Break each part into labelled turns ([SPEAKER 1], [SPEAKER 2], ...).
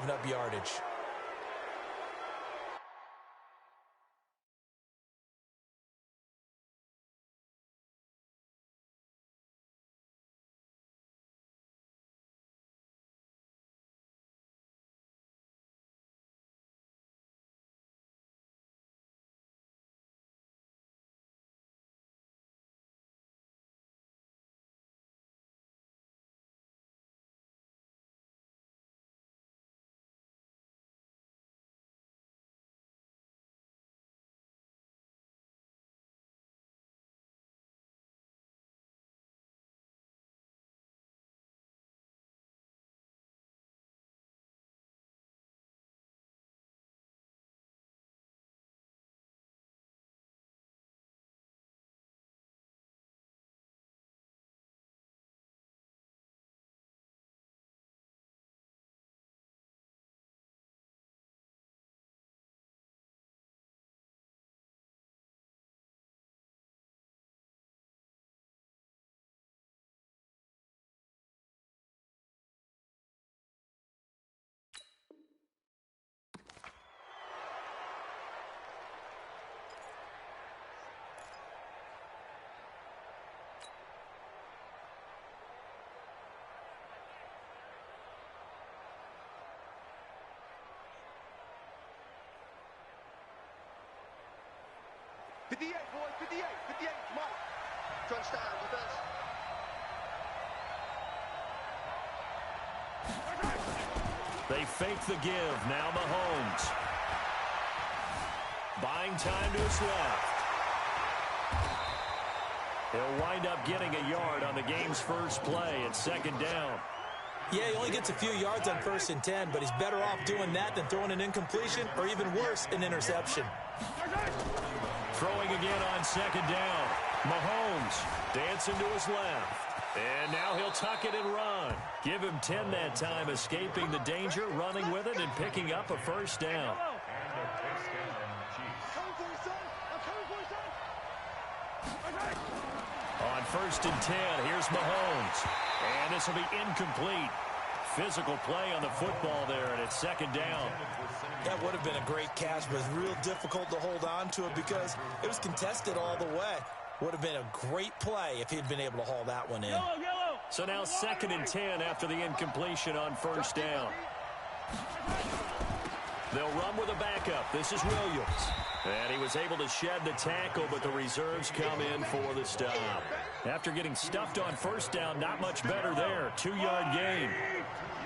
[SPEAKER 1] giving up yardage.
[SPEAKER 2] Touchdown, defense.
[SPEAKER 3] They fake the give. Now Mahomes. Buying time to his left. He'll wind up getting a yard on the game's first play at second down.
[SPEAKER 1] Yeah, he only gets a few yards on 1st and 10, but he's better off doing that than throwing an incompletion or even worse, an interception.
[SPEAKER 3] Throwing again on second down. Mahomes dancing to his left. And now he'll tuck it and run. Give him 10 that time, escaping the danger, running with it, and picking up a first down. On 1st and 10, here's Mahomes. And this will be incomplete. Physical play on the football there, and it's second down.
[SPEAKER 1] That would have been a great catch, but it's real difficult to hold on to it because it was contested all the way. Would have been a great play if he'd been able to haul that one in.
[SPEAKER 3] So now 2nd and 10 after the incompletion on 1st down. They'll run with a backup. This is Williams. And he was able to shed the tackle, but the reserves come in for the stop. After getting stuffed on 1st down, not much better there. 2-yard gain.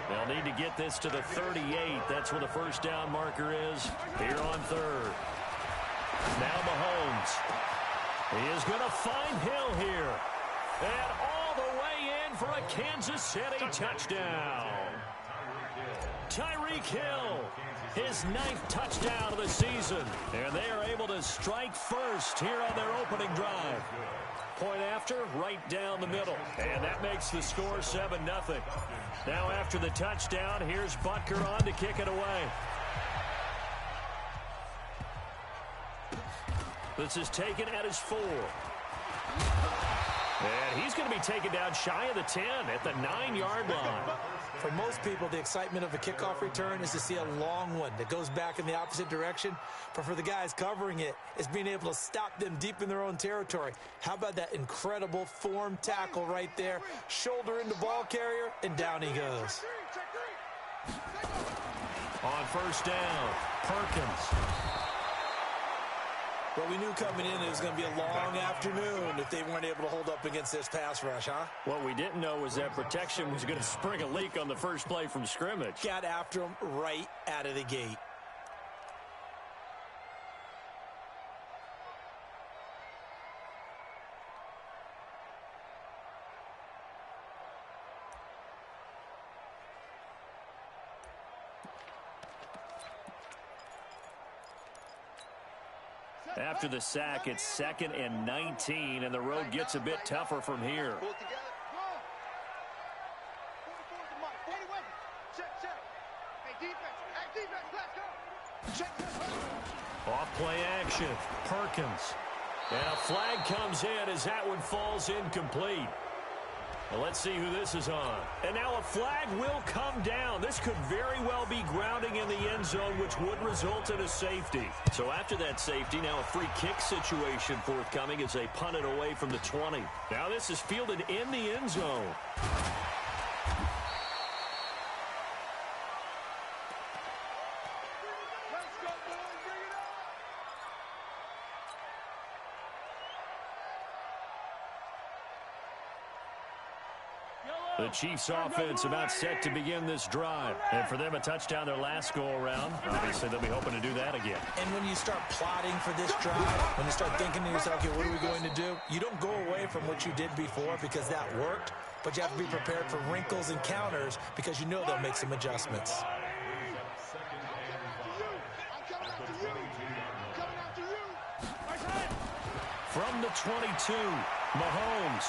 [SPEAKER 3] They'll need to get this to the 38. That's where the first down marker is here on 3rd. Now Mahomes. He is going to find Hill here. And all the way in for a Kansas City touchdown. Tyreek Hill, his 9th touchdown of the season. And they are able to strike first here on their opening drive. Point after, right down the middle. And that makes the score 7-0. Now after the touchdown, here's Butker on to kick it away. This is taken at his 4. And he's going to be taken down shy of the 10 at the 9-yard line.
[SPEAKER 1] For most people, the excitement of a kickoff return is to see a long one that goes back in the opposite direction. But for the guys covering it, it's being able to stop them deep in their own territory. How about that incredible form tackle right there? Shoulder into ball carrier, and down he goes.
[SPEAKER 3] On 1st down, Perkins.
[SPEAKER 1] Well, we knew coming in it was going to be a long afternoon if they weren't able to hold up against this pass rush, huh?
[SPEAKER 3] What we didn't know was that protection was going to spring a leak on the first play from scrimmage.
[SPEAKER 1] Got after him right out of the gate.
[SPEAKER 3] After the sack, it's 2nd and 19, and the road gets a bit tougher from here. Off play action, Perkins. And a flag comes in as that one falls incomplete. Well, let's see who this is on. And now a flag will come down. This could very well be grounding in the end zone, which would result in a safety. So after that safety, now a free kick situation forthcoming as they punt it away from the 20. Now this is fielded in the end zone. The Chiefs offense about set to begin this drive. And for them, a touchdown their last go-around. Obviously, they'll be hoping to do that again.
[SPEAKER 1] And when you start plotting for this drive, when you start thinking to yourself, okay, what are we going to do? You don't go away from what you did before because that worked, but you have to be prepared for wrinkles and counters because you know they'll make some adjustments.
[SPEAKER 3] From the 22, Mahomes.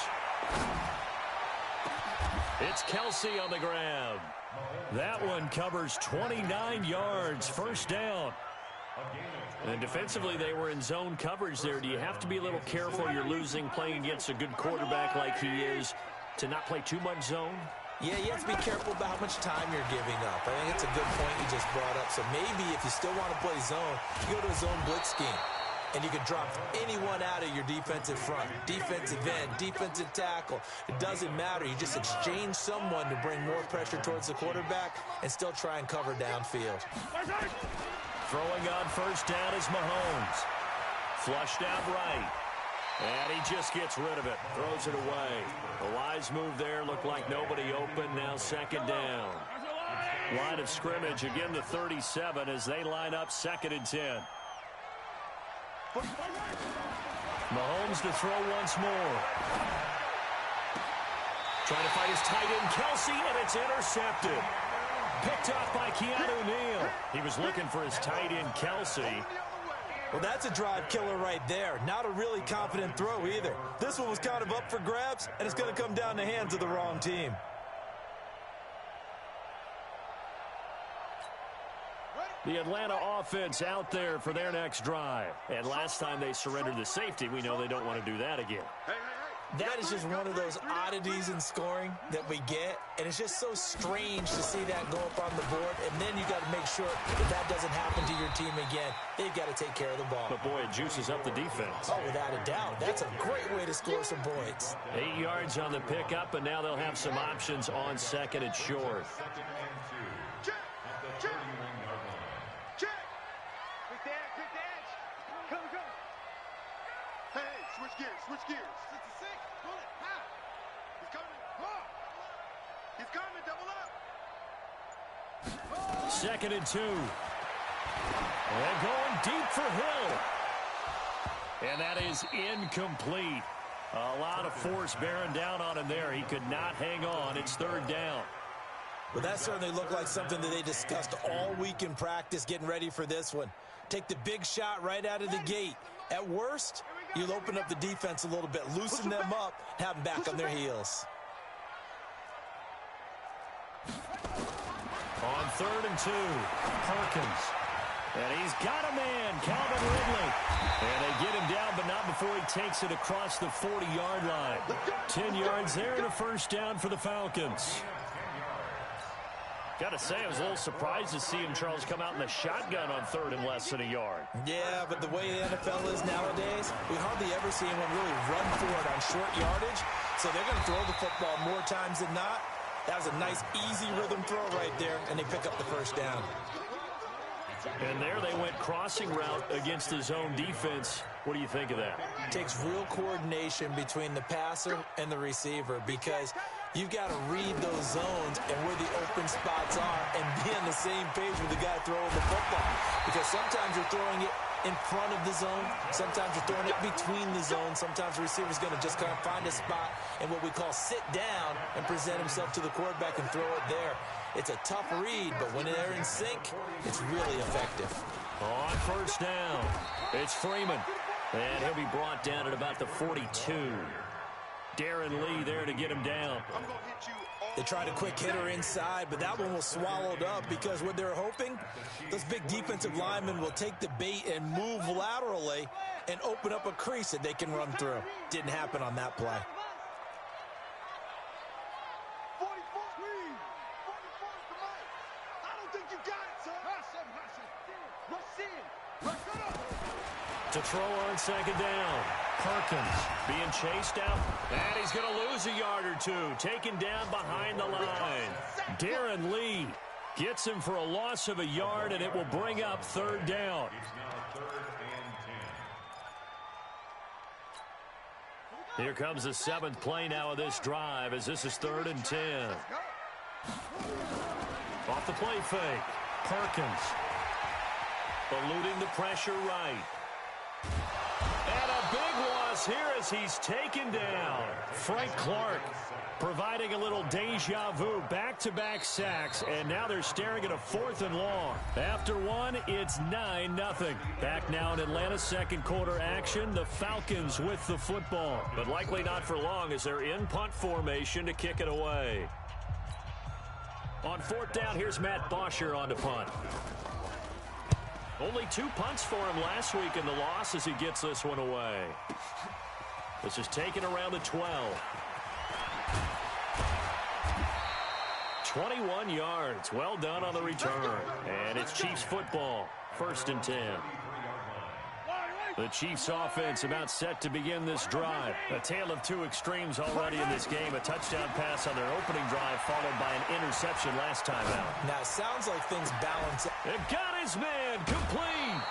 [SPEAKER 3] It's Kelsey on the grab. That one covers 29 yards, first down. And defensively, they were in zone coverage there. Do you have to be a little careful? You're losing, playing against a good quarterback like he is, to not play too much zone?
[SPEAKER 1] Yeah, you have to be careful about how much time you're giving up. I think it's a good point you just brought up. So maybe if you still want to play zone, you go to a zone blitz scheme. And you can drop anyone out of your defensive front, defensive end, defensive tackle. It doesn't matter. You just exchange someone to bring more pressure towards the quarterback and still try and cover downfield.
[SPEAKER 3] Throwing on first down is Mahomes. Flushed out right. And he just gets rid of it. Throws it away. A wise move there. Looked like nobody open. Now second down. Line of scrimmage. Again, the 37 as they line up second and 10. Mahomes to throw once more. Trying to find his tight end, Kelsey, and it's intercepted. Picked off by Keanu Neal. He was looking for his tight end, Kelsey.
[SPEAKER 1] Well, that's a drive killer right there. Not a really confident throw either. This one was kind of up for grabs, and it's going to come down the hands of the wrong team.
[SPEAKER 3] The Atlanta offense out there for their next drive. And last time they surrendered the safety, we know they don't want to do that again.
[SPEAKER 1] That is just one of those oddities in scoring that we get. And it's just so strange to see that go up on the board. And then you got to make sure that that doesn't happen to your team again. They've got to take care of the ball.
[SPEAKER 3] But, boy, it juices up the defense.
[SPEAKER 1] Oh, without a doubt. That's a great way to score some points.
[SPEAKER 3] 8 yards on the pickup, and now they'll have some options on second and short.
[SPEAKER 2] Switch gears. 66. Pull it. How? He's coming. Come on. He's coming. Double up.
[SPEAKER 3] Second and 2. And going deep for Hill. And that is incomplete. A lot of force bearing down on him there. He could not hang on. It's third down.
[SPEAKER 1] Well, that certainly looked like something that they discussed all week in practice getting ready for this one. Take the big shot right out of the gate. At worst, you'll open up the defense a little bit, loosen them up, have them back on their heels.
[SPEAKER 3] On third and 2, Falcons. And he's got a man, Calvin Ridley. And they get him down, but not before he takes it across the 40-yard line. 10 yards there and a first down for the Falcons. Got to say, I was a little surprised to see him, Charles, come out in the shotgun on third and less than a yard.
[SPEAKER 1] Yeah, but the way the NFL is nowadays, we hardly ever see anyone really run for it on short yardage. So they're going to throw the football more times than not. That was a nice, easy rhythm throw right there, and they pick up the first down.
[SPEAKER 3] And there they went crossing route against the zone defense. What do you think of that?
[SPEAKER 1] It takes real coordination between the passer and the receiver because you've got to read those zones and where the open spots are and be on the same page with the guy throwing the football. Because sometimes you're throwing it in front of the zone. Sometimes you're throwing it between the zones. Sometimes the receiver's going to just kind of find a spot and what we call sit down and present himself to the quarterback and throw it there. It's a tough read, but when they're in sync, it's really effective.
[SPEAKER 3] On first down, it's Freeman. And he'll be brought down at about the 42. Darren Lee there to get him down.
[SPEAKER 1] They tried a quick hitter inside, but that one was swallowed up because what they're hoping, those big defensive linemen will take the bait and move laterally and open up a crease that they can run through. Didn't happen on that play.
[SPEAKER 3] To throw on second down. Perkins being chased out. And he's going to lose a yard or two. Taken down behind the line. Darren Lee gets him for a loss of a yard, and it will bring up third down. Here comes the seventh play now of this drive as this is 3rd and 10. Off the play fake. Perkins eluding the pressure right. And a big loss here as he's taken down. Frank Clark providing a little deja vu, back-to-back sacks, and now they're staring at a 4th and long. After one, it's 9-0. Back now in Atlanta's second quarter action, the Falcons with the football. But likely not for long as they're in punt formation to kick it away. On 4th down, here's Matt Bosher on the punt. Only 2 punts for him last week in the loss as he gets this one away. This is taken around the 12. 21 yards. Well done on the return. And it's Chiefs football. 1st and 10. The Chiefs offense about set to begin this drive. A tale of 2 extremes already in this game. A touchdown pass on their opening drive followed by an interception last time out.
[SPEAKER 1] Now, it sounds like things balance.
[SPEAKER 3] It got his man complete.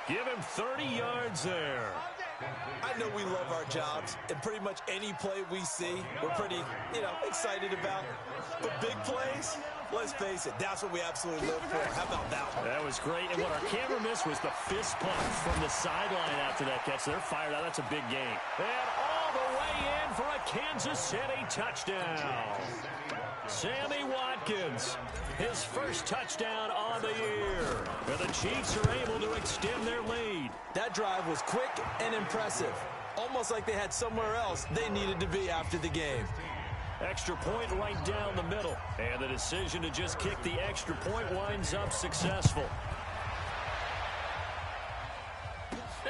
[SPEAKER 3] Give him 30 yards there.
[SPEAKER 1] I know we love our jobs, and pretty much any play we see, we're pretty, excited about. But big plays, let's face it, that's what we absolutely live for. How about that one?
[SPEAKER 3] That was great, and what our camera missed was the fist pump from the sideline after that catch. They're fired out. That's a big game. And all the way in for a Kansas City touchdown. Sammy Watkins, his first touchdown on the year. And the Chiefs are able to extend their lead.
[SPEAKER 1] That drive was quick and impressive. Almost like they had somewhere else they needed to be after the game.
[SPEAKER 3] Extra point right down the middle. And the decision to just kick the extra point winds up successful.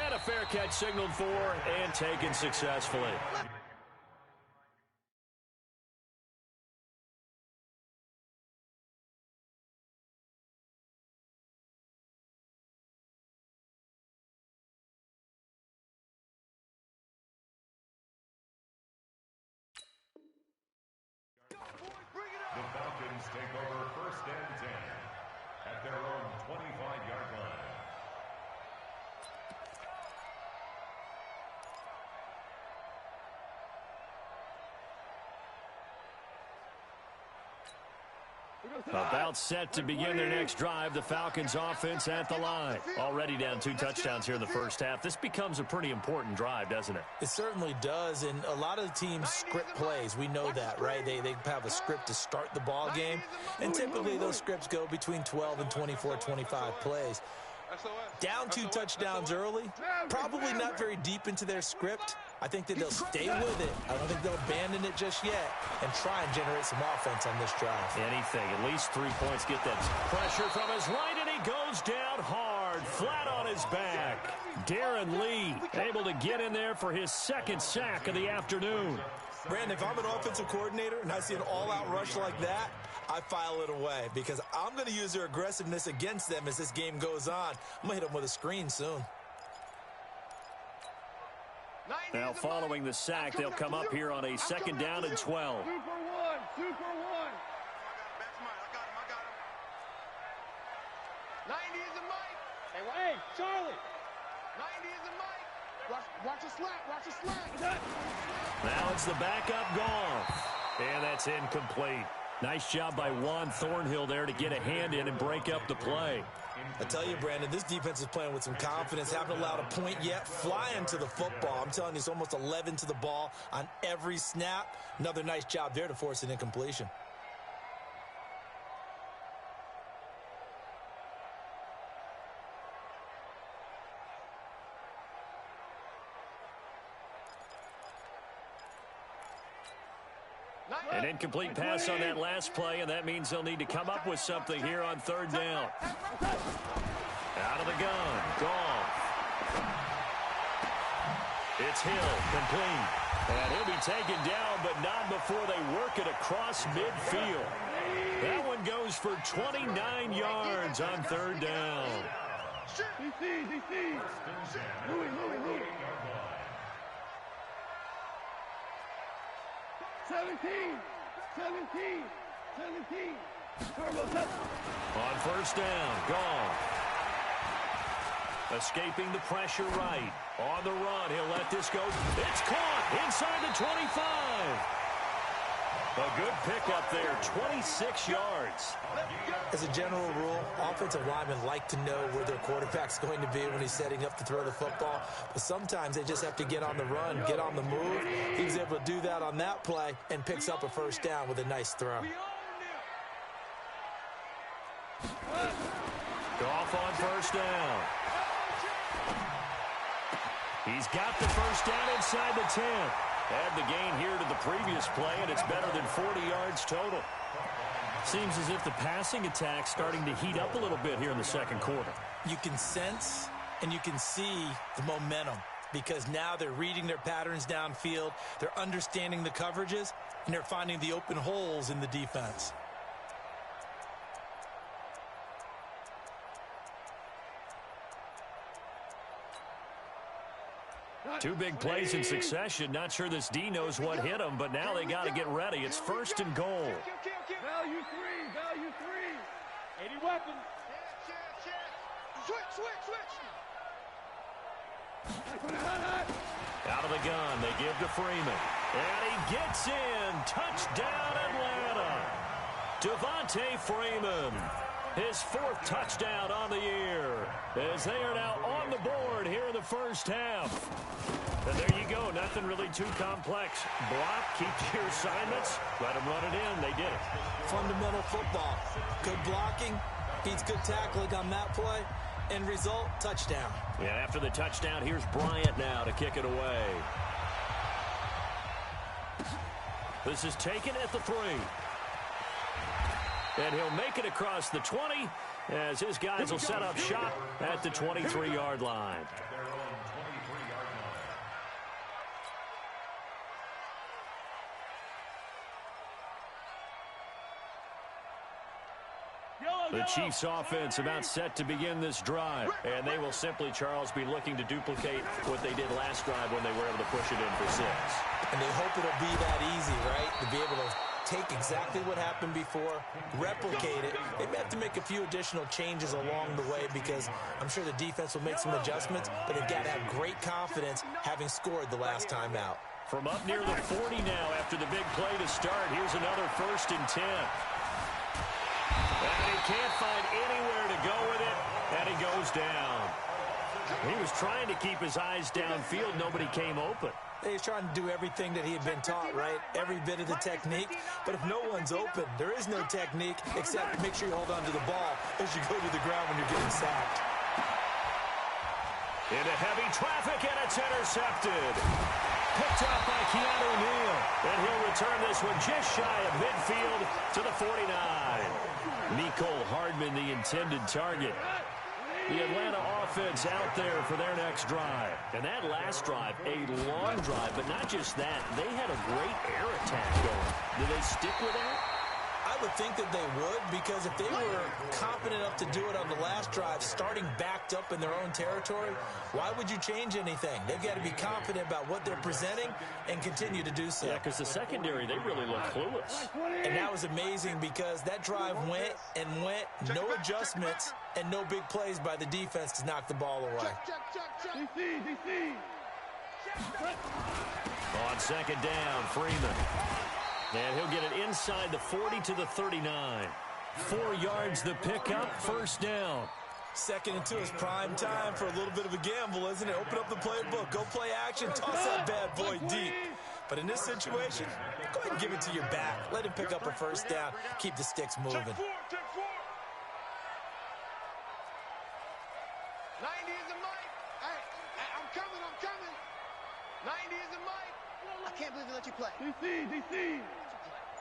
[SPEAKER 3] And a fair catch signaled for and taken successfully.
[SPEAKER 4] The Falcons take over 1st and 10 at their own 25-yard line.
[SPEAKER 3] About set to begin their next drive. The Falcons offense at the line. Already down 2 touchdowns here in the first half. This becomes a pretty important drive, doesn't it?
[SPEAKER 1] It certainly does, and a lot of the teams script plays. We know that, right? They have a script to start the ball game, and typically those scripts go between 12 and 24, 25 plays. Down 2 touchdowns early, probably not very deep into their script. I think that they'll stay with it. I don't think they'll abandon it just yet and try and generate some offense on this drive.
[SPEAKER 3] Anything, at least 3 points. Get that pressure from his right, and he goes down hard, flat on his back. Darren Lee able to get in there for his 2nd sack of the afternoon.
[SPEAKER 1] Brandon, if I'm an offensive coordinator and I see an all-out rush like that, I file it away because I'm going to use their aggressiveness against them as this game goes on. I'm going to hit them with a screen soon.
[SPEAKER 3] Now, following the sack, they'll come up here on a 2nd down and 12.
[SPEAKER 2] 2 for 1. 2 for 1. I got him. 90 is a mic. Hey, Charlie. 90 is a mic. Watch a slap. Watch a slap.
[SPEAKER 3] Now it's the backup Goff. And that's incomplete. Nice job by Juan Thornhill there to get a hand in and break up the play.
[SPEAKER 1] I tell you, Brandon, this defense is playing with some confidence. Haven't allowed a point yet. Flying to the football. I'm telling you, it's almost 11 to the ball on every snap. Another nice job there to force an incompletion.
[SPEAKER 3] An incomplete pass on that last play, and that means they'll need to come up with something here on 3rd down. Out of the gun, Goff. It's Hill, complete. And he'll be taken down, but not before they work it across midfield. That one goes for 29 yards on 3rd down.
[SPEAKER 2] DC. Louis. 17.
[SPEAKER 3] On first down, Gall. Escaping the pressure right. On the run, he'll let this go. It's caught inside the 25. A good pickup there, 26 yards.
[SPEAKER 1] As a general rule, offensive linemen like to know where their quarterback's going to be when he's setting up to throw the football. But sometimes they just have to get on the run, get on the move. He was able to do that on that play and picks up a first down with a nice throw.
[SPEAKER 3] Goff on first down. He's got the first down inside the 10. Add the gain here to the previous play, and it's better than 40 yards total. Seems as if the passing attack's starting to heat up a little bit here in the second quarter.
[SPEAKER 1] You can sense and you can see the momentum because now they're reading their patterns downfield, they're understanding the coverages, and they're finding the open holes in the defense.
[SPEAKER 3] Two big plays in succession. Not sure this D knows what hit him, but now they got to get ready. It's first and goal.
[SPEAKER 2] Value three. 80 weapons. Switch.
[SPEAKER 3] Out of the gun, they give to Freeman. And he gets in. Touchdown, Atlanta. Devontae Freeman. His fourth touchdown on the year, as they are now on the board here in the first half. And there you go, nothing really too complex. Block, keep your assignments, let them run it in. They did it.
[SPEAKER 1] Fundamental football. Good blocking, beats good tackling on that play. End result, touchdown.
[SPEAKER 3] And after the touchdown, here's Bryant now to kick it away. This is taken at the 3. And he'll make it across the 20 as his guys will set up shop at the 23-yard line. The Chiefs offense about set to begin this drive. And they will simply, Charles, be looking to duplicate what they did last drive when they were able to push it in for 6.
[SPEAKER 1] And they hope it'll be that easy, right? To be able to take exactly what happened before, replicate it. They may have to make a few additional changes along the way because I'm sure the defense will make some adjustments, but they've got to have great confidence having scored the last time out.
[SPEAKER 3] From up near the 40 now after the big play to start, here's another first and 10. And he can't find anywhere to go with it, and he goes down. He was trying to keep his eyes downfield. Nobody came open.
[SPEAKER 1] He's trying to do everything that he had been taught, right? Every bit of the technique. But if no one's open, there is no technique except make sure you hold on to the ball as you go to the ground when you're getting sacked.
[SPEAKER 3] Into heavy traffic, and it's intercepted. Picked up by Keanu Neal. And he'll return this one just shy of midfield to the 49. Mecole Hardman, the intended target. The Atlanta offense out there for their next drive. And that last drive, a long drive, but not just that. They had a great air attack going. Do they stick with that?
[SPEAKER 1] I would think that they would, because if they were confident enough to do it on the last drive, starting backed up in their own territory, why would you change anything? They've got to be confident about what they're presenting and continue to do so.
[SPEAKER 3] Yeah, because the secondary, they really look clueless.
[SPEAKER 1] And that was amazing because that drive went, no adjustments, and no big plays by the defense to knock the ball away.
[SPEAKER 2] DC.
[SPEAKER 3] On second down, Freeman. And he'll get it inside the 40 to the 39. 4 yards the pickup, first down.
[SPEAKER 1] Second and 2 is prime time for a little bit of a gamble, isn't it? Open up the playbook, go play action, toss that bad boy deep. But in this situation, go ahead and give it to your back. Let him pick up a first down, keep the sticks moving.
[SPEAKER 2] 90 is the mic. Hey, I'm coming. 90 is the mic. I can't believe they let you play. DC.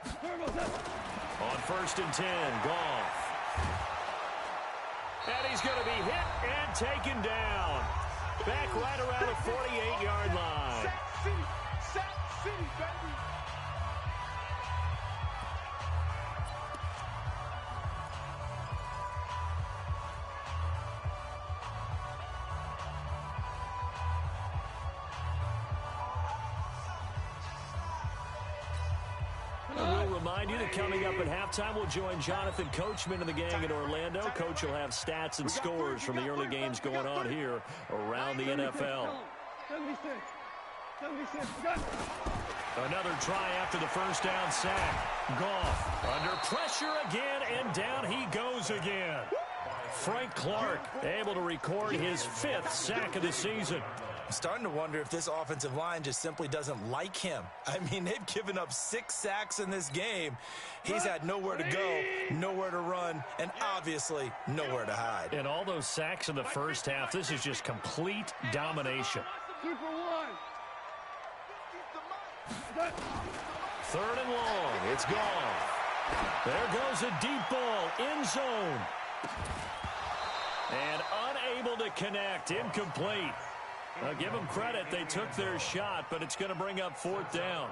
[SPEAKER 3] On first and 10, Goff. And he's going to be hit and taken down. Back right around the 48-yard line.
[SPEAKER 2] Sack City, baby.
[SPEAKER 3] remind you that coming up at halftime, we'll join Jonathan Coachman and the gang in Orlando. Coach will have stats and scores from the early games going on here around the NFL.
[SPEAKER 2] 76.
[SPEAKER 3] Another try after the first down sack. Goff under pressure again, and down he goes again. Frank Clark able to record his 5th sack of the season.
[SPEAKER 1] I'm starting to wonder if this offensive line just simply doesn't like him. I mean, they've given up 6 sacks in this game. He's had nowhere to go, nowhere to run, and obviously nowhere to hide.
[SPEAKER 3] And all those sacks in the first half, this is just complete domination.
[SPEAKER 2] Super 1.
[SPEAKER 3] 3rd and long. It's gone. There goes a deep ball. End zone. And unable to connect. Incomplete. I'll give them credit. They took their shot, but it's going to bring up 4th down.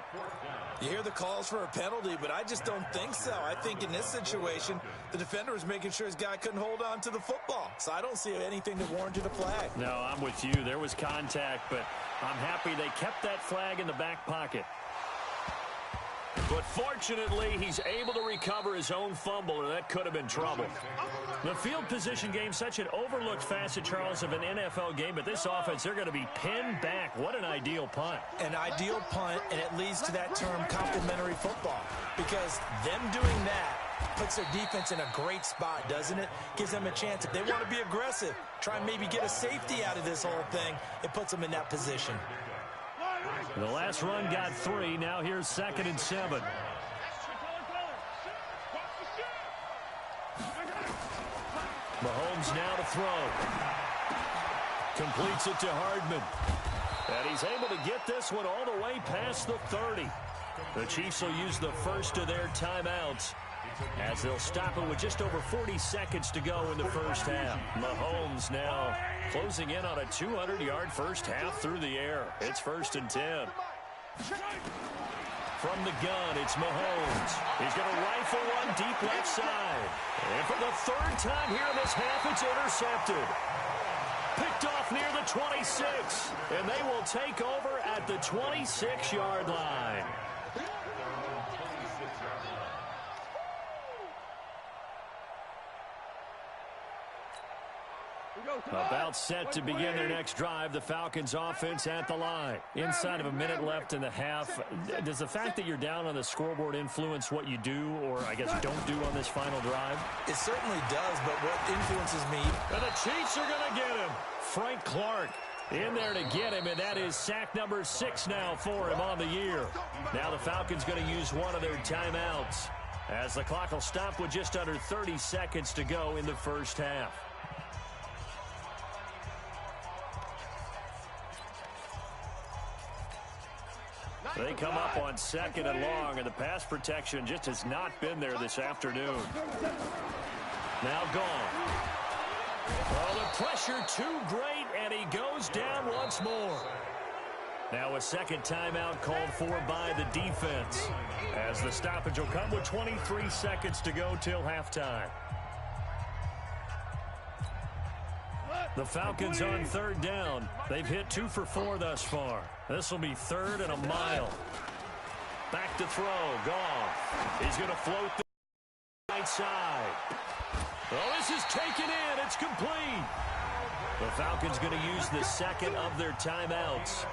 [SPEAKER 1] You hear the calls for a penalty, but I just don't think so. I think in this situation, the defender was making sure his guy couldn't hold on to the football. So I don't see anything that warranted a flag.
[SPEAKER 3] No, I'm with you. There was contact, but I'm happy they kept that flag in the back pocket. But fortunately, he's able to recover his own fumble, or that could have been trouble. The field position game, such an overlooked facet, Charles, of an NFL game, but this offense, they're going to be pinned back. What an ideal punt.
[SPEAKER 1] An ideal punt, and it leads to that term complementary football, because them doing that puts their defense in a great spot, doesn't it? Gives them a chance. If they want to be aggressive, try and maybe get a safety out of this whole thing, it puts them in that position.
[SPEAKER 3] The last run got 3. Now here's 2nd and 7. Mahomes now to throw. Completes it to Hardman. And he's able to get this one all the way past the 30. The Chiefs will use the first of their timeouts as they'll stop it with just over 40 seconds to go in the first half. Mahomes now closing in on a 200-yard first half through the air. It's 1st and 10. From the gun, it's Mahomes. He's going to rifle one deep left side. And for the 3rd time here in this half, it's intercepted. Picked off near the 26. And they will take over at the 26-yard line. About set to begin their next drive. The Falcons offense at the line. Inside of a minute left in the half. Does the fact that you're down on the scoreboard influence what you do, or I guess don't do on this final drive?
[SPEAKER 1] It certainly does, but what influences me?
[SPEAKER 3] And the Chiefs are going to get him. Frank Clark in there to get him, and that is sack number 6 now for him on the year. Now the Falcons going to use one of their timeouts as the clock will stop with just under 30 seconds to go in the first half. They come up on 2nd and long, and the pass protection just has not been there this afternoon. Now gone. Oh, the pressure too great, and he goes down once more. Now a 2nd timeout called for by the defense, as the stoppage will come with 23 seconds to go till halftime. The Falcons on 3rd down. They've hit 2 for 4 thus far. This will be 3rd and a mile. Back to throw. Goff. He's going to float the right side. Oh, this is taken in. It's complete. The Falcons going to use the 2nd of their timeouts.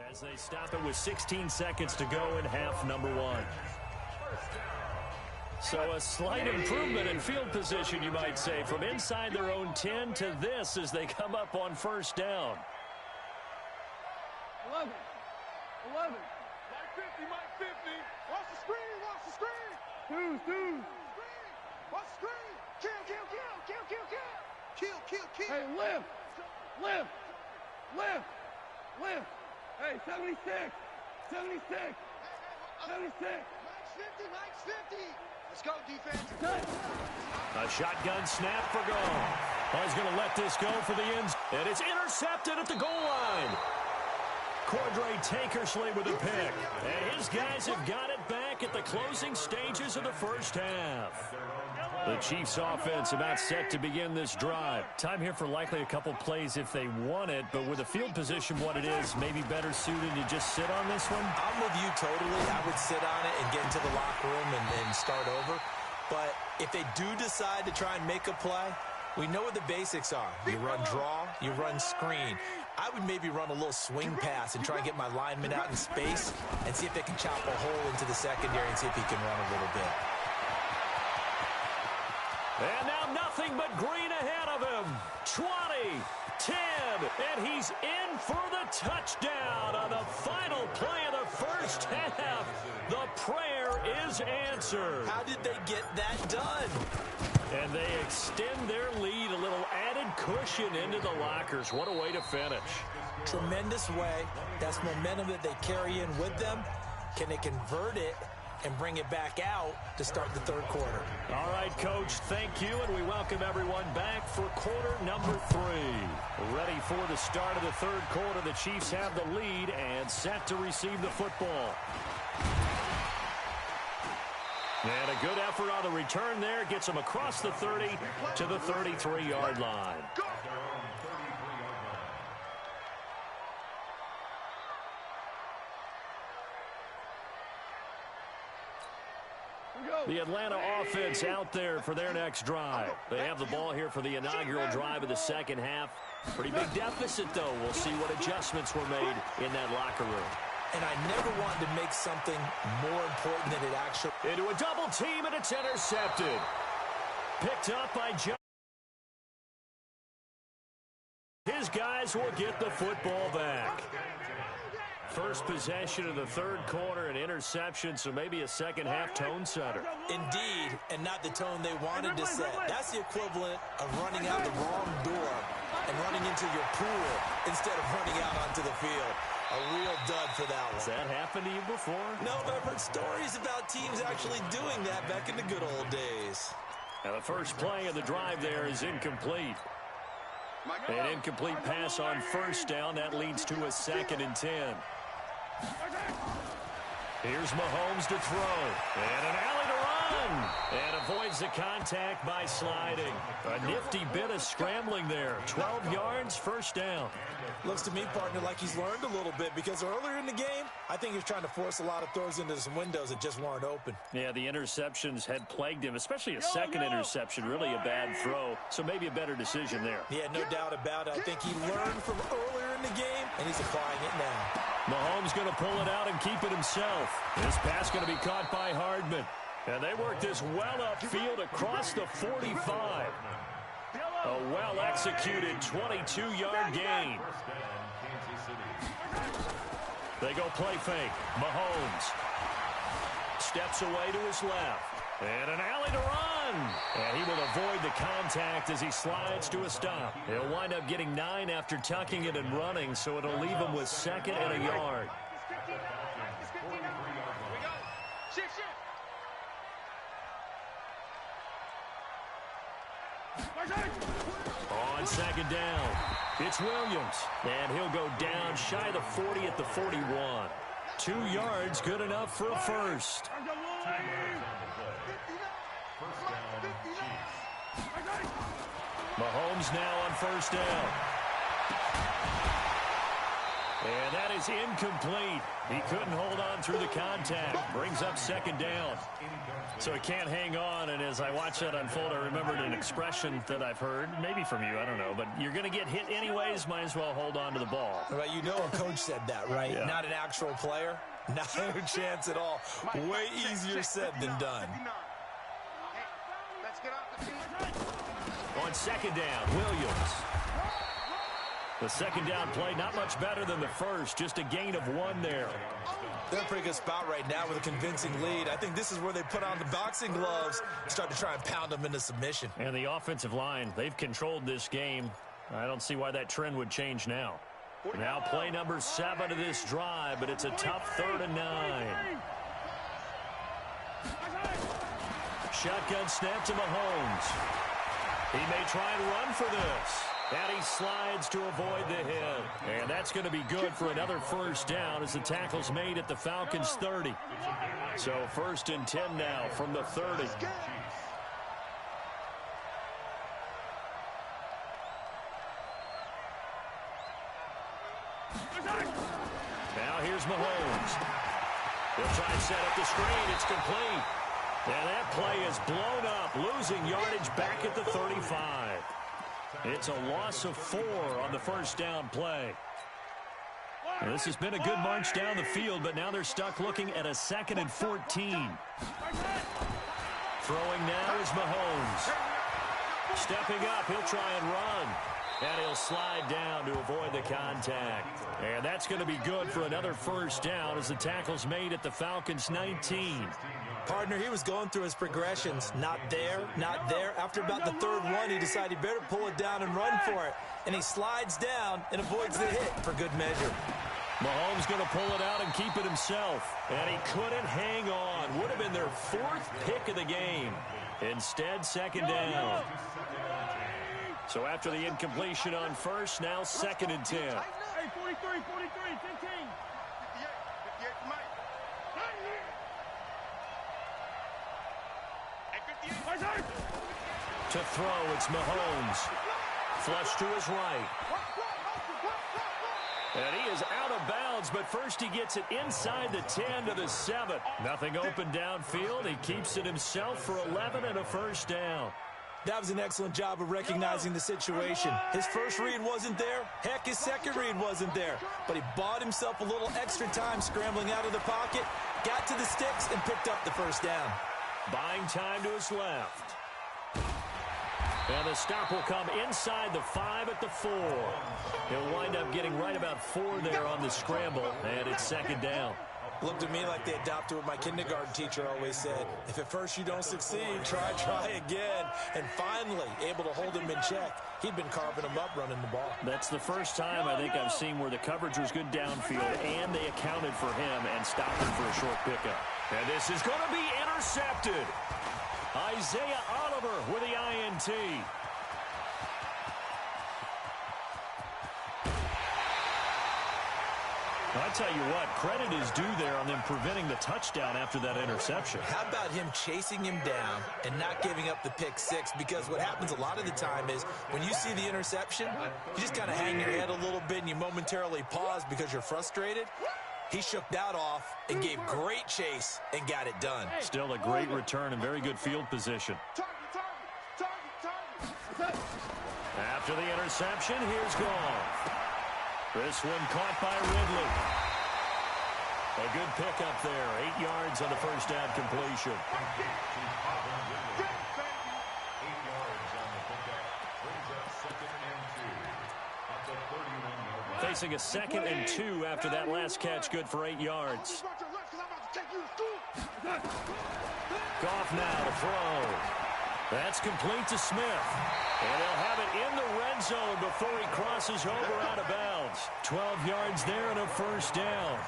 [SPEAKER 3] As they stop it with 16 seconds to go in half number 1. So a slight improvement in field position, you might say, from inside their own 10 to this as they come up on 1st down.
[SPEAKER 2] 11. Mike 50, Mike 50. Watch the screen, watch the screen. Screen. Watch the screen. Kill. Hey, lift. Hey, 76. Mike's 50. Let's go, defense.
[SPEAKER 3] A shotgun snap for Goff. He's going to let this go for the end. And it's intercepted at the goal line. Cordray Tankersley with a pick. And his guys have got it back at the closing stages of the first half. The Chiefs offense about set to begin this drive. Time here for likely a couple plays if they want it, but with the field position what it is, maybe better suited to just sit on this one?
[SPEAKER 1] I'm with you totally. I would sit on it and get into the locker room and start over. But if they do decide to try and make a play, we know what the basics are. You run draw, you run screen. I would maybe run a little swing pass and try and get my lineman out in space and see if they can chop a hole into the secondary and see if he can run a little bit.
[SPEAKER 3] And now nothing but green ahead of him. 20, 10, and he's in for the touchdown on the final play of the first half. The prayer is answered.
[SPEAKER 1] How did they get that done?
[SPEAKER 3] And they extend their lead, a little added cushion into the lockers. What a way to finish.
[SPEAKER 1] Tremendous way. That's momentum that they carry in with them. Can they convert it and bring it back out to start the third quarter?
[SPEAKER 3] All right, Coach, thank you, and we welcome everyone back for quarter number 3. Ready for the start of the third quarter. The Chiefs have the lead and set to receive the football. And a good effort on the return there. Gets them across the 30 to the 33-yard line. The Atlanta offense out there for their next drive. They have the ball here for the inaugural drive of the second half. Pretty big deficit, though. We'll see what adjustments were made in that locker room.
[SPEAKER 1] And I never wanted to make something more important than it actually...
[SPEAKER 3] Into a double team, and it's intercepted. Picked up by Joe. His guys will get the football back. First possession of the third quarter, an interception, so maybe a second-half tone setter.
[SPEAKER 1] Indeed, and not the tone they wanted to set. That's the equivalent of running out the wrong door and running into your pool instead of running out onto the field. A real dud for that one.
[SPEAKER 3] Has that happened to you before?
[SPEAKER 1] No, but I've heard stories about teams actually doing that back in the good old days.
[SPEAKER 3] Now the first play of the drive there is incomplete. An incomplete pass on first down. That leads to a 2nd and 10. Here's Mahomes to throw. And an alley to run. And avoids the contact by sliding. A nifty bit of scrambling there. 12 yards, first down.
[SPEAKER 1] Looks to me, partner, like he's learned a little bit because earlier in the game, I think he was trying to force a lot of throws into some windows that just weren't open.
[SPEAKER 3] Yeah, the interceptions had plagued him, especially a second interception. Really a bad throw, so maybe a better decision there.
[SPEAKER 1] Yeah, no doubt about it. I think he learned from earlier in the game, and he's applying it now.
[SPEAKER 3] Mahomes going to pull it out and keep it himself. This pass going to be caught by Hardman. And they work this well upfield across the 45. A well-executed 22-yard gain. They go play fake. Mahomes steps away to his left. And an alley to run. And he will avoid the contact as he slides to a stop. He'll wind up getting 9 after tucking it and running, so it'll leave him with 2nd and a yard. On 2nd down, it's Williams. And he'll go down shy of the 40 at the 41. 2 yards, good enough for a first. Mahomes now on first down. And that is incomplete. He couldn't hold on through the contact. Brings up 2nd down. So he can't hang on, and as I watch that unfold, I remembered an expression that I've heard, maybe from you, I don't know, but you're going to get hit anyways, might as well hold on to the ball.
[SPEAKER 1] Right, you know a coach said that, right?
[SPEAKER 3] Yeah.
[SPEAKER 1] Not an actual player. Not a chance at all. Way easier said than done.
[SPEAKER 3] On 2nd down, Williams. The 2nd down play, not much better than the first, just a gain of 1 there.
[SPEAKER 1] They're in a pretty good spot right now with a convincing lead. I think this is where they put on the boxing gloves and start to try and pound them into submission.
[SPEAKER 3] And the offensive line, they've controlled this game. I don't see why that trend would change now. Now play number 7 of this drive, but it's a tough 3rd and 9. Shotgun snap to Mahomes. He may try and run for this. And he slides to avoid the hit. And that's going to be good for another first down as the tackle's made at the Falcons' 30. So 1st and 10 now from the 30. Now here's Mahomes. He'll try and set up the screen. It's complete. And that play is blown up, losing yardage back at the 35. It's a loss of 4 on the first down play. And this has been a good march down the field, but now they're stuck looking at a 2nd and 14. Throwing now is Mahomes. Stepping up, he'll try and run. And he'll slide down to avoid the contact. And that's going to be good for another first down as the tackle's made at the Falcons' 19.
[SPEAKER 1] Partner, he was going through his progressions. Not there, not there. After about the 3rd one, he decided he better pull it down and run for it. And he slides down and avoids the hit for good measure.
[SPEAKER 3] Mahomes going to pull it out and keep it himself. And he couldn't hang on. Would have been their 4th pick of the game. Instead, 2nd down. So after the incompletion on first, now 2nd and 10.
[SPEAKER 2] Hey, 43, 15.
[SPEAKER 3] To throw, it's Mahomes. Flush to his right. And he is out of bounds, but first he gets it inside the 10 to the 7. Nothing open downfield. He keeps it himself for 11 and a first down.
[SPEAKER 1] That was an excellent job of recognizing the situation. His first read wasn't there. Heck, his second read wasn't there. But he bought himself a little extra time scrambling out of the pocket, got to the sticks, and picked up the first down.
[SPEAKER 3] Buying time to his left. And the stop will come inside the 5 at the 4. He'll wind up getting right about 4 there on the scramble, and it's 2nd down.
[SPEAKER 1] Looked to me like they adopted what my kindergarten teacher always said. If at first you don't succeed, try again. And finally, able to hold him in check. He'd been carving him up running the ball.
[SPEAKER 3] That's the first time I think I've seen where the coverage was good downfield, and they accounted for him and stopped him for a short pickup. And this is going to be intercepted. Isaiah Oliver with the INT. I tell you what, credit is due there on them preventing the touchdown after that interception.
[SPEAKER 1] How about him chasing him down and not giving up the pick 6? Because what happens a lot of the time is when you see the interception, you just kind of hang your head a little bit and you momentarily pause because you're frustrated. He shook that off and gave great chase and got it done.
[SPEAKER 3] Still a great return and very good field position. After the interception, here's Goff. This one caught by Ridley. A good pickup there. 8 yards on the first down completion.
[SPEAKER 4] 8 yards on the pickup. Brings up 2nd and 2. At the 31-yard line.
[SPEAKER 3] Facing a 2nd and 2 after that last catch, good for 8 yards. Goff now to throw. That's complete to Smith. And they'll have it in the red zone before he crosses over out of bounds. 12 yards there and a first down.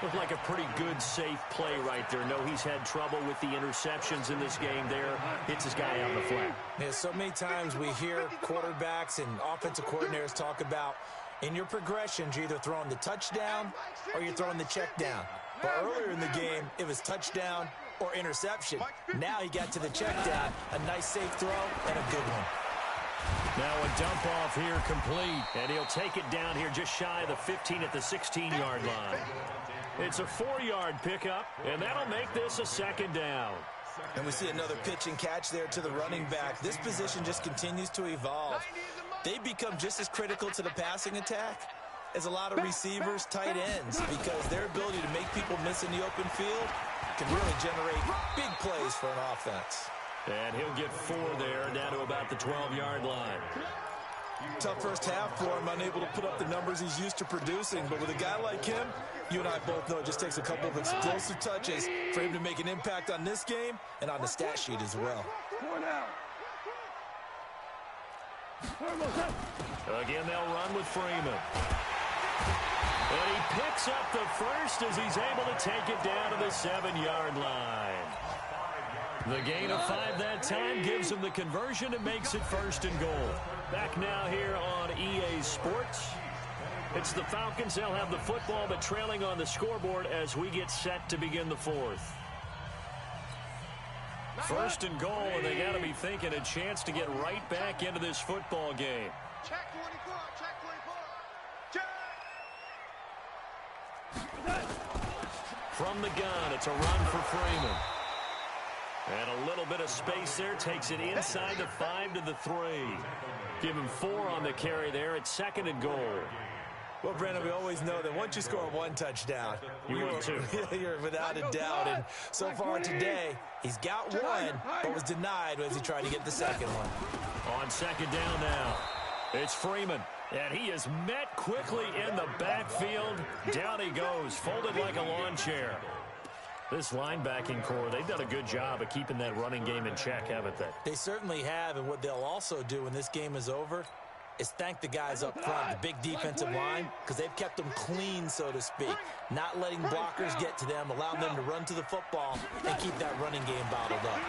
[SPEAKER 3] Looked like a pretty good, safe play right there. No, he's had trouble with the interceptions in this game there. Hits his guy on the flat.
[SPEAKER 1] Yeah, so many times we hear quarterbacks and offensive coordinators talk about in your progressions, you're either throwing the touchdown or you're throwing the check down. But earlier in the game, it was touchdown or interception. Now he got to the check down, a nice safe throw and a good one.
[SPEAKER 3] Now a dump off here complete, and he'll take it down here just shy of the 15 at the 16-yard line. It's a 4-yard pickup, and that'll make this a 2nd down.
[SPEAKER 1] And we see another pitch and catch there to the running back. This position just continues to evolve. They become just as critical to the passing attack as a lot of receivers, tight ends, because their ability to make people miss in the open field can really generate big plays for an offense.
[SPEAKER 3] And he'll get 4 there, down to about the 12-yard line.
[SPEAKER 1] Tough first half for him, unable to put up the numbers he's used to producing. But with a guy like him, you and I both know it just takes a couple of explosive touches for him to make an impact on this game and on the stat sheet as well.
[SPEAKER 3] Again, they'll run with Freeman. And he picks up the first as he's able to take it down to the 7-yard line. The gain of 5 that time gives them the conversion and makes it 1st and goal. Back now here on EA Sports. It's the Falcons. They'll have the football, but trailing on the scoreboard as we get set to begin the 4th. 1st and goal, and they got to be thinking a chance to get right back into this football game.
[SPEAKER 2] Check 24, check 24. Check.
[SPEAKER 3] From the gun, it's a run for Freeman. And a little bit of space there, takes it inside the 5 to the 3. Give him 4 on the carry there. It's 2nd and goal.
[SPEAKER 1] Well, Brandon, we always know that once you score 1 touchdown,
[SPEAKER 3] You win 2.
[SPEAKER 1] You're without a doubt. And so far today, he's got 1, but was denied as he tried to get the 2nd one.
[SPEAKER 3] On 2nd down now, it's Freeman. And he is met quickly in the backfield. Down he goes, folded like a lawn chair. This linebacking core, they've done a good job of keeping that running game in check, haven't they?
[SPEAKER 1] They certainly have, and what they'll also do when this game is over is thank the guys up front, the big defensive line, because they've kept them clean, so to speak, not letting blockers get to them, allowing them to run to the football and keep that running game bottled up.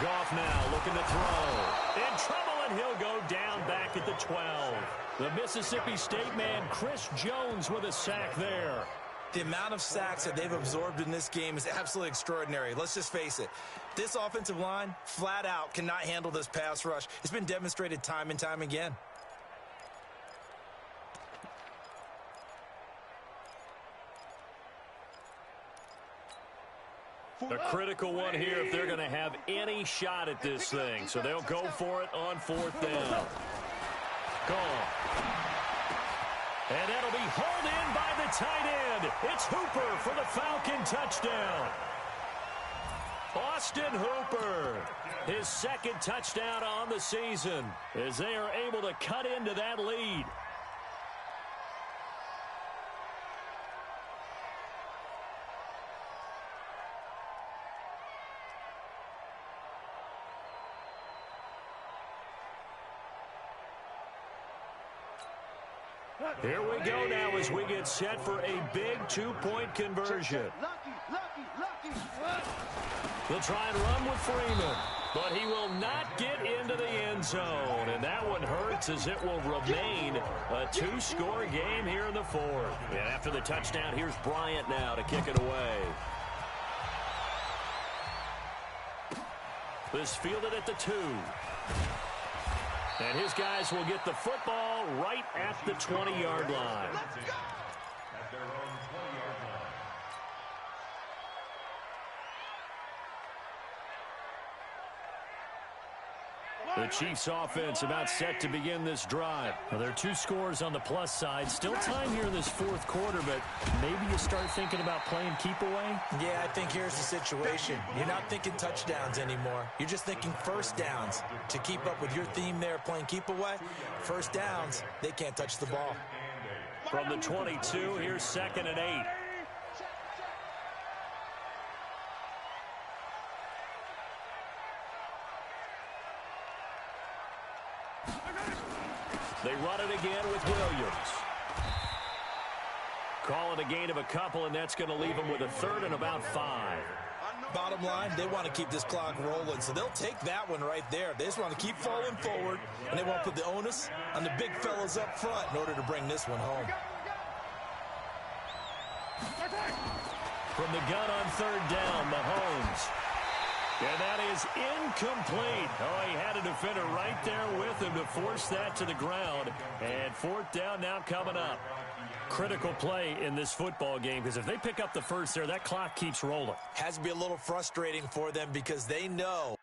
[SPEAKER 3] Goff now looking to throw. In trouble, and he'll go down back at the 12. The Mississippi State man, Chris Jones, with a sack there.
[SPEAKER 1] The amount of sacks that they've absorbed in this game is absolutely extraordinary. Let's just face it. This offensive line, flat out, cannot handle this pass rush. It's been demonstrated time and time again.
[SPEAKER 3] A critical one here if they're going to have any shot at this thing. So they'll go for it on 4th down. Gone. And that'll be hauled in by the tight end. It's Hooper for the Falcon touchdown. Austin Hooper, his 2nd touchdown on the season as they are able to cut into that lead. Here we go now as we get set for a big 2-point conversion. They'll try and run with Freeman, but he will not get into the end zone. And that one hurts as it will remain a 2-score game here in the 4th. And after the touchdown, here's Bryant now to kick it away. This fielded at the 2. And his guys will get the football right at the 20-yard line.
[SPEAKER 4] At their own 20-yard line.
[SPEAKER 3] The Chiefs offense about set to begin this drive. Well, there are 2 scores on the plus side. Still time here in this 4th quarter, but maybe you start thinking about playing keep away?
[SPEAKER 1] Yeah, I think here's the situation. You're not thinking touchdowns anymore. You're just thinking 1st downs. To keep up with your theme there, playing keep away, 1st downs, they can't touch the ball.
[SPEAKER 3] From the 22, here's 2nd and 8. They run it again with Williams. Call it a gain of a couple, and that's going to leave them with a 3rd and about 5.
[SPEAKER 1] Bottom line, they want to keep this clock rolling, so they'll take that one right there. They just want to keep falling forward, and they won't put the onus on the big fellas up front in order to bring this one home.
[SPEAKER 3] From the gun on 3rd down, Mahomes. And that is incomplete. Oh, he had a defender right there with him to force that to the ground. And 4th down now coming up. Critical play in this football game because if they pick up the 1st there, that clock keeps rolling.
[SPEAKER 1] Has to be a little frustrating for them because they know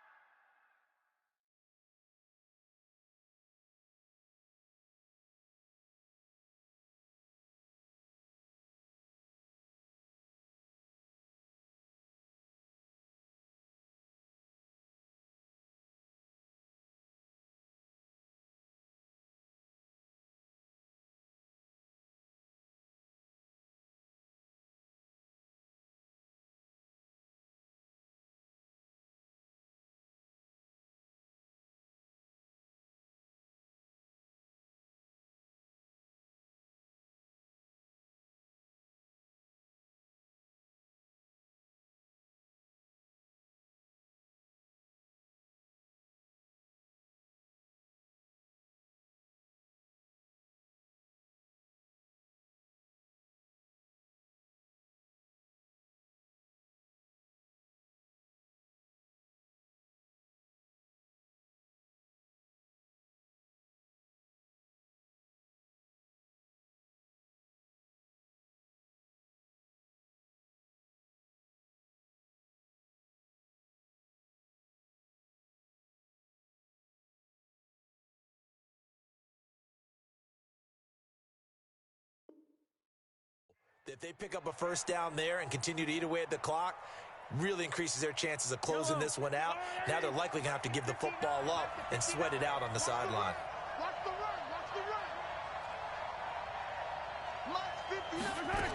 [SPEAKER 1] If they pick up a first down there and continue to eat away at the clock, really increases their chances of closing this one out. Now they're likely going to have to give the football up and sweat it out on the sideline.
[SPEAKER 2] Watch the run. Watch the run.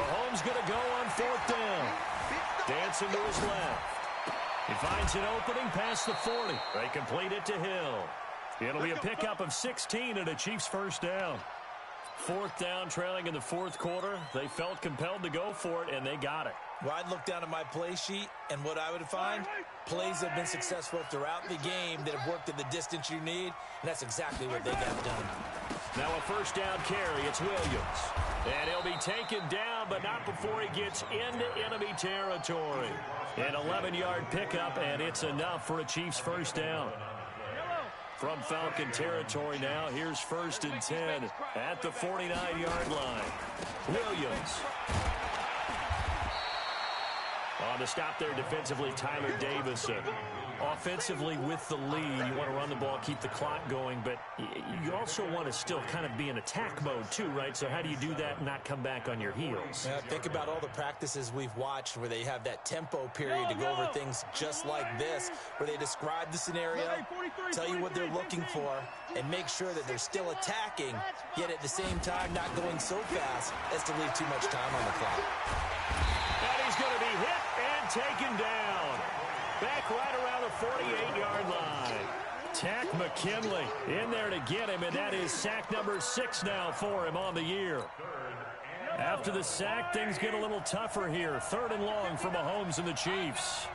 [SPEAKER 3] Mahomes going to go on fourth down. Dancing to his left. He finds an opening past the 40. They complete it to Hill. It'll be a pickup of 16 and a Chiefs first down. Fourth down, trailing in the fourth quarter. They felt compelled to go for it, and they got it.
[SPEAKER 1] Well, I'd look down at my play sheet, and what I would find, plays have been successful throughout the game that have worked at the distance you need, and that's exactly what they got done.
[SPEAKER 3] Now a first down carry. It's Williams. And he'll be taken down, but not before he gets into enemy territory. An 11-yard pickup, and it's enough for a Chiefs first down. From Falcon territory now, here's 1st and 10 at the 49-yard line. Williams. On the stop there defensively, Tyler Davison. Offensively with the lead, you want to run the ball, keep the clock going, but you also want to still kind of be in attack mode too, right? So how do you do that and not come back on your heels?
[SPEAKER 1] Yeah, think about all the practices we've watched where they have that tempo period to go over things just like this, where they describe the scenario, tell you what they're looking for, and make sure that they're still attacking, yet at the same time not going so fast as to leave too much time on the clock.
[SPEAKER 3] And he's going to be hit and taken down. Back right around the 48-yard line. Tack McKinley in there to get him, and that is sack number 6 now for him on the year. After the sack, things get a little tougher here. 3rd and long for Mahomes and the Chiefs.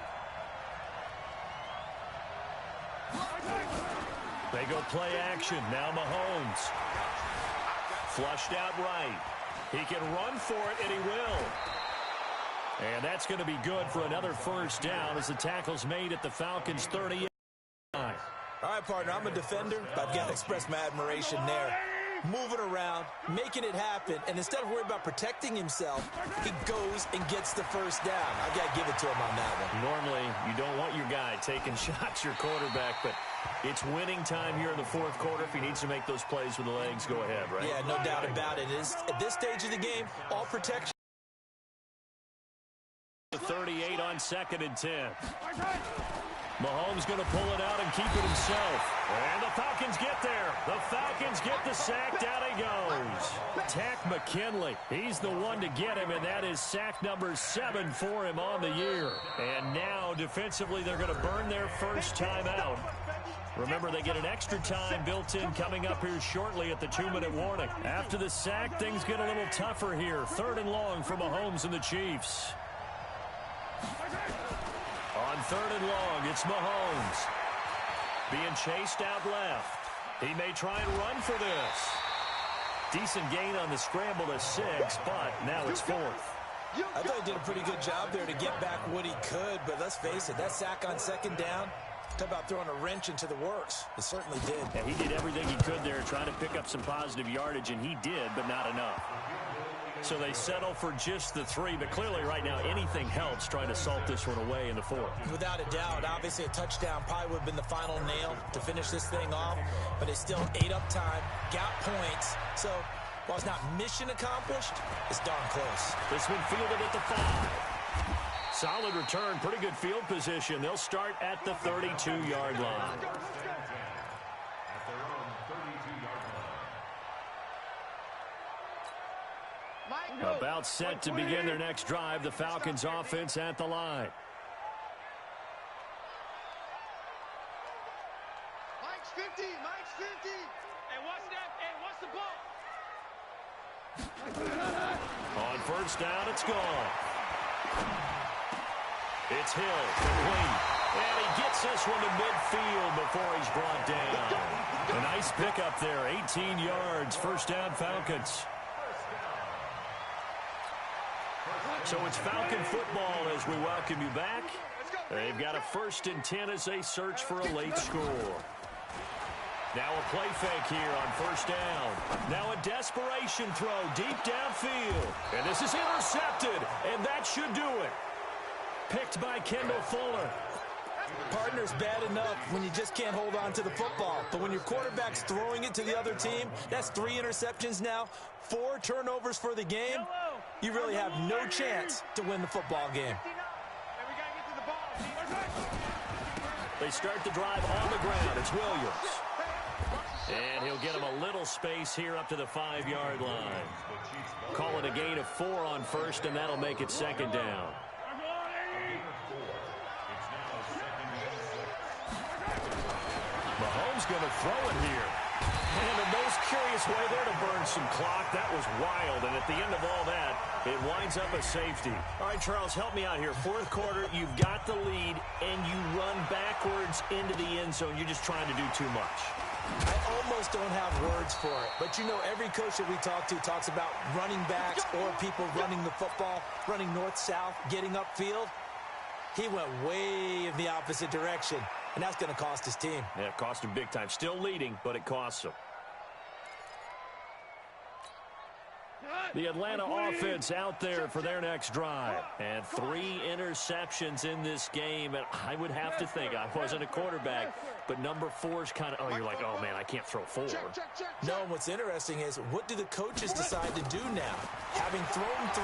[SPEAKER 3] They go play action. Now Mahomes. Flushed out right. He can run for it, and he will. And that's going to be good for another first down as the tackle's made at the Falcons' 38.
[SPEAKER 1] All right, partner, I'm a defender, but I've got to express my admiration there. Moving around, making it happen, and instead of worrying about protecting himself, he goes and gets the first down. I've got to give it to him on that one.
[SPEAKER 3] Normally, you don't want your guy taking shots, your quarterback, but it's winning time here in the fourth quarter. If he needs to make those plays with the legs, go ahead, right?
[SPEAKER 1] Yeah, no doubt about it. At this stage of the game, all protection.
[SPEAKER 3] 38 on 2nd and 10. Mahomes going to pull it out and keep it himself. And the Falcons get there. The Falcons get the sack. Down he goes. Tack McKinley. He's the one to get him, and that is sack number 7 for him on the year. And now, defensively, they're going to burn their first time out. Remember, they get an extra time built in coming up here shortly at the 2-minute warning. After the sack, things get a little tougher here. 3rd and long for Mahomes and the Chiefs. On 3rd and long, it's Mahomes. Being chased out left. He may try and run for this. Decent gain on the scramble to 6, but now it's 4th.
[SPEAKER 1] I thought he did a pretty good job there to get back what he could, but let's face it, that sack on 2nd down, talk about throwing a wrench into the works. It certainly did.
[SPEAKER 3] Yeah, he did everything he could there trying to pick up some positive yardage, and he did, but not enough. So they settle for just the 3, but clearly right now anything helps trying to salt this one away in the 4th.
[SPEAKER 1] Without a doubt, obviously a touchdown probably would have been the final nail to finish this thing off, but they still ate up time, got points. So while it's not mission accomplished, it's darn close.
[SPEAKER 3] This one fielded at the 5. Solid return, pretty good field position. They'll start at the 32-yard line. About set to begin their next drive. The Falcons offense at the line.
[SPEAKER 2] Mike's 50. Mike's 50. Hey, watch that. Hey, watch the ball.
[SPEAKER 3] On first down, it's gone. It's Hill, complete. And he gets this one to midfield before he's brought down. A nice pickup there, 18 yards, first down Falcons. So it's Falcon football as we welcome you back. They've got a 1st and 10 as they search for a late score. Now a play fake here on first down. Now a desperation throw deep downfield. And this is intercepted, and that should do it. Picked by Kendall Fuller.
[SPEAKER 1] Partner's bad enough when you just can't hold on to the football. But when your quarterback's throwing it to the other team, that's 3 interceptions now, 4 turnovers for the game. you really have no chance to win the football game.
[SPEAKER 3] They start the drive on the ground. It's Williams. And he'll get him a little space here up to the 5-yard line. Call it a gain of 4 on first, and that'll make it second down. Mahomes going to throw it here. And the most curious way there to burn some clock. That was wild. And at the end of all that, it winds up a safety. All right, Charles, help me out here. Fourth quarter, you've got the lead, and you run backwards into the end zone. You're just trying to do too much.
[SPEAKER 1] I almost don't have words for it. But, you know, every coach that we talk to talks about running backs or people running the football, running north-south, getting upfield. He went way in the opposite direction, and that's going to cost his team.
[SPEAKER 3] Yeah, it cost him big time. Still leading, but it costs him. The Atlanta offense out there for their next drive. And 3 interceptions in this game. And I would have to think, I wasn't a quarterback, but number 4 is kind of, oh, you're like, oh, man, I can't throw 4.
[SPEAKER 1] No, and what's interesting is, what do the coaches decide to do now? Having thrown 3,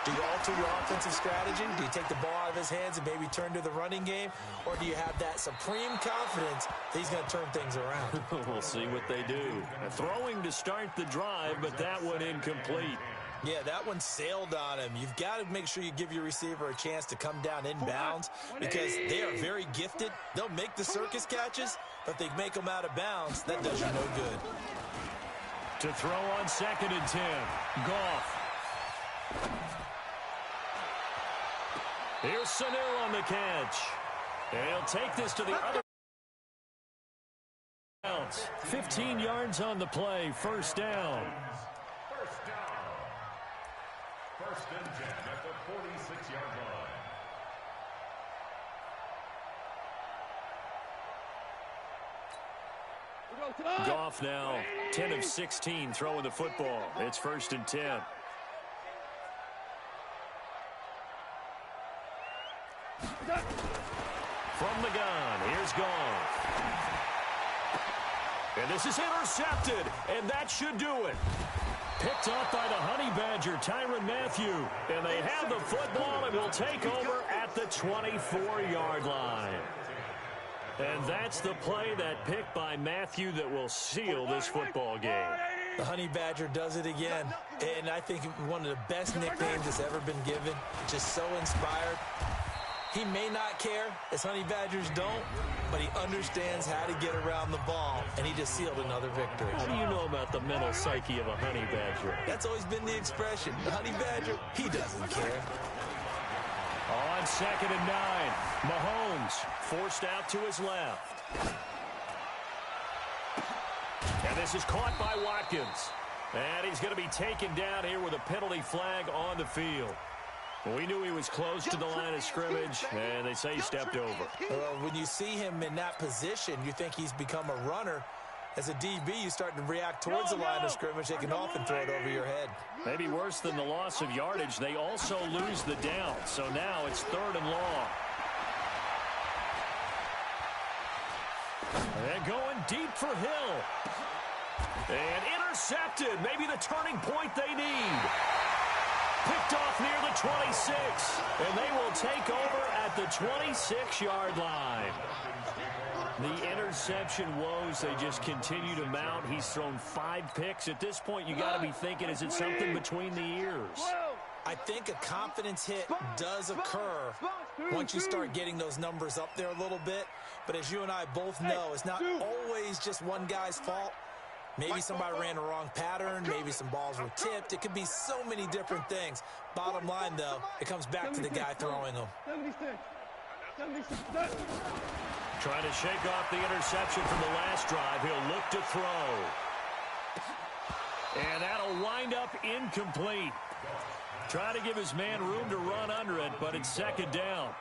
[SPEAKER 1] do you alter your offensive strategy? Do you take the ball out of his hands and maybe turn to the running game? Or do you have that supreme confidence that he's going to turn things around?
[SPEAKER 3] We'll see what they do. Throwing to start the drive, but that one incomplete.
[SPEAKER 1] Yeah, that one sailed on him. You've got to make sure you give your receiver a chance to come down inbounds because they are very gifted. They'll make the circus catches, but if they make them out of bounds, that does you no good.
[SPEAKER 3] To throw on 2nd and 10. Goff. Here's Sanu on the catch. And he'll take this to the other. 15 yards on the play. First down.
[SPEAKER 4] First and 10 at the 46-yard line.
[SPEAKER 3] Goff now 10 of 16 throwing the football. It's 1st and 10. From the gun, here's Goff. And this is intercepted, and that should do it. Picked off by the Honey Badger, Tyrann Mathieu. And they have the football and will take over at the 24-yard line. And that's the play, that pick by Mathieu, that will seal this football game.
[SPEAKER 1] The Honey Badger does it again. And I think one of the best nicknames that's ever been given. Just so inspired. He may not care, as Honey Badgers don't, but he understands how to get around the ball, and he just sealed another victory.
[SPEAKER 3] How do you know about the mental psyche of a Honey Badger?
[SPEAKER 1] That's always been the expression. The Honey Badger, he doesn't care.
[SPEAKER 3] On 2nd and 9, Mahomes forced out to his left. And this is caught by Watkins. And he's going to be taken down here with a penalty flag on the field. We knew he was close to the line of scrimmage, and they say he stepped over.
[SPEAKER 1] When you see him in that position, you think he's become a runner. As a DB, you start to react towards the line of scrimmage. They can often throw it over your head.
[SPEAKER 3] Maybe worse than the loss of yardage, they also lose the down. So now it's 3rd and long. And going deep for Hill. And intercepted. Maybe the turning point they need. Picked off near the 26, and they will take over at the 26-yard line. The interception woes, they just continue to mount. He's thrown 5 picks. At this point, you got to be thinking, is it something between the ears?
[SPEAKER 1] I think a confidence hit does occur once you start getting those numbers up there a little bit. But as you and I both know, it's not always just one guy's fault. Maybe somebody ran the wrong pattern. Maybe some balls were tipped. It could be so many different things. Bottom line, though, it comes back to the guy throwing them.
[SPEAKER 2] 76.
[SPEAKER 3] Trying to shake off the interception from the last drive. He'll look to throw. And that'll wind up incomplete. Trying to give his man room to run under it, but it's 2nd down.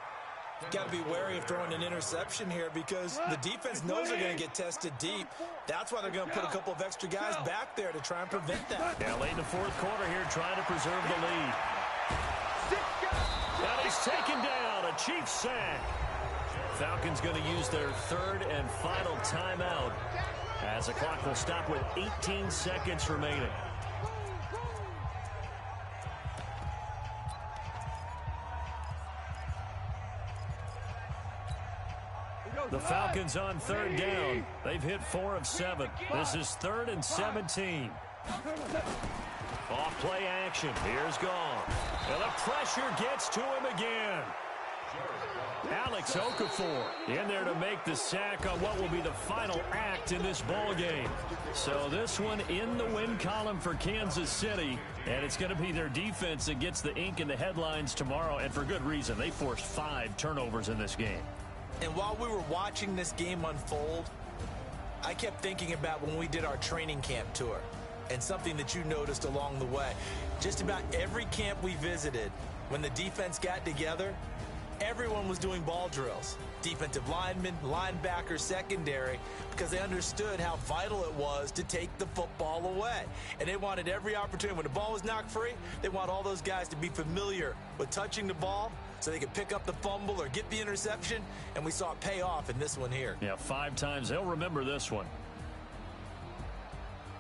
[SPEAKER 1] Got to be wary of throwing an interception here because the defense knows they're going to get tested deep. That's why they're going to put a couple of extra guys back there to try and prevent that.
[SPEAKER 3] Yeah, late in the 4th quarter here, trying to preserve the lead. And he's taken down, a Chiefs sack. Falcons going to use their 3rd and final timeout as the clock will stop with 18 seconds remaining. The Falcons on third down. They've hit 4 of 7. This is 3rd and 17. Off play action. Here's gone. And the pressure gets to him again. Alex Okafor in there to make the sack on what will be the final act in this ball game. So this one in the win column for Kansas City, and it's going to be their defense that gets the ink in the headlines tomorrow, and for good reason. They forced 5 turnovers in this game.
[SPEAKER 1] And while we were watching this game unfold, I kept thinking about when we did our training camp tour and something that you noticed along the way. Just about every camp we visited, when the defense got together, everyone was doing ball drills. Defensive linemen, linebackers, secondary, because they understood how vital it was to take the football away. And they wanted every opportunity. When the ball was knocked free, they want all those guys to be familiar with touching the ball so they could pick up the fumble or get the interception, and we saw it pay off in this one here.
[SPEAKER 3] Yeah, 5 times. They'll remember this one.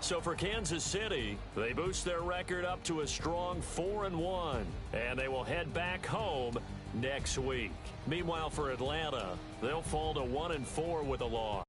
[SPEAKER 3] So for Kansas City, they boost their record up to a strong 4-1, and they will head back home next week. Meanwhile, for Atlanta, they'll fall to 1-4 with a loss.